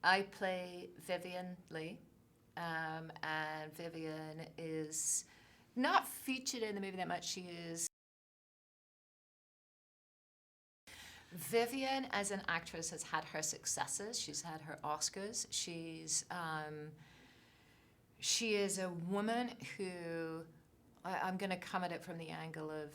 I play Vivian Lee, and Vivian is not featured in the movie that much. She is. Vivian, as an actress, has had her successes. She's had her Oscars. She is a woman who, I'm going to come at it from the angle of,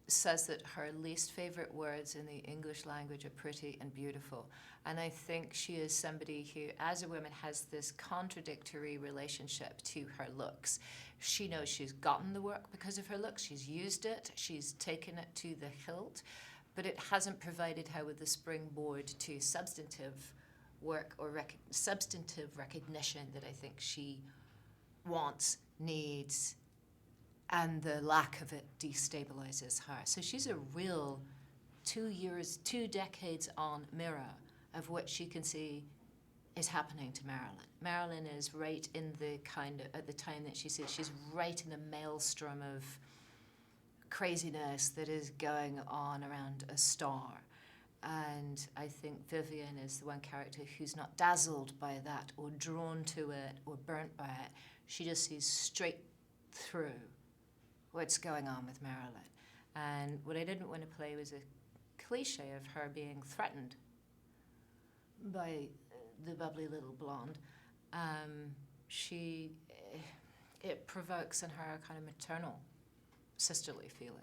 says that her least favorite words in the English language are pretty and beautiful. And I think she is somebody who, as a woman, has this contradictory relationship to her looks. She knows she's gotten the work because of her looks. She's used it. She's taken it to the hilt. But it hasn't provided her with the springboard to substantive work or substantive recognition that I think she wants, needs, and the lack of it destabilizes her. So she's a real 2 decades on mirror of what she can see is happening to Marilyn. Marilyn is right in the kind of, at the time that she sees, she's right in the maelstrom of craziness that is going on around a star. And I think Vivian is the one character who's not dazzled by that or drawn to it or burnt by it. She just sees straight through what's going on with Marilyn. And what I didn't want to play was a cliche of her being threatened by the bubbly little blonde. It provokes in her a kind of maternal, sisterly feeling.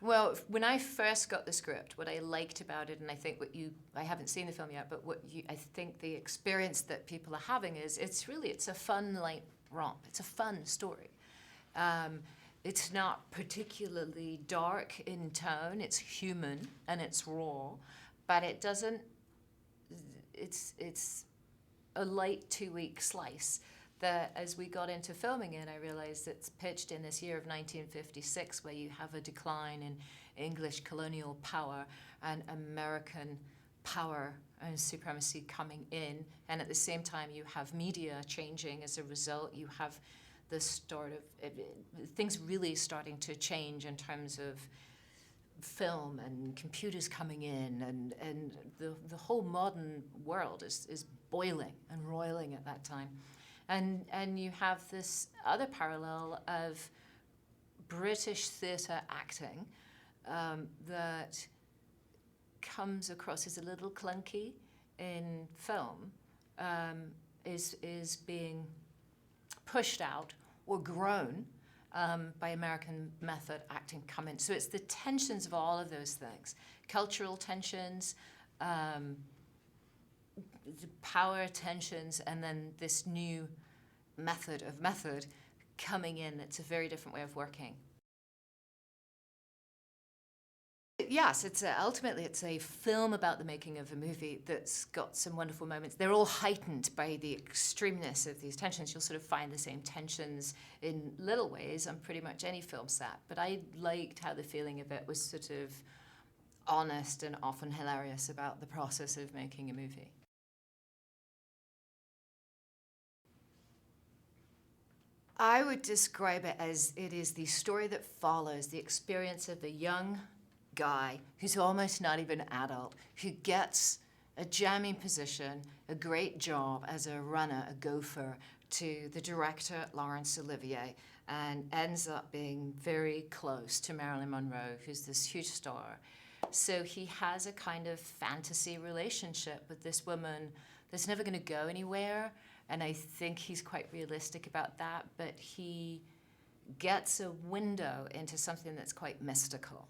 Well, when I first got the script, what I liked about it, and I think I haven't seen the film yet, but I think the experience that people are having is, it's a fun light romp. It's a fun story. It's not particularly dark in tone. It's human and it's raw, but it's a light 2-week slice that, as we got into filming it, I realized it's pitched in this year of 1956, where you have a decline in English colonial power and American power and supremacy coming in. And at the same time, you have media changing as a result. You have the start of things really starting to change in terms of film and computers coming in, and the whole modern world is boiling and roiling at that time. And you have this other parallel of British theatre acting that comes across as a little clunky in film, is being pushed out or grown by American method acting come in. So it's the tensions of all of those things, cultural tensions, the power tensions, and then this new method coming in. It's a very different way of working. Yes, ultimately it's a film about the making of a movie that's got some wonderful moments. They're all heightened by the extremeness of these tensions. You'll sort of find the same tensions in little ways on pretty much any film set. But I liked how the feeling of it was sort of honest and often hilarious about the process of making a movie. I would describe it as it is the story that follows the experience of a young guy who's almost not even an adult, who gets a jamming position, a great job as a runner, a gopher, to the director, Laurence Olivier, and ends up being very close to Marilyn Monroe, who's this huge star. So he has a kind of fantasy relationship with this woman that's never going to go anywhere, and I think he's quite realistic about that, but he gets a window into something that's quite mystical.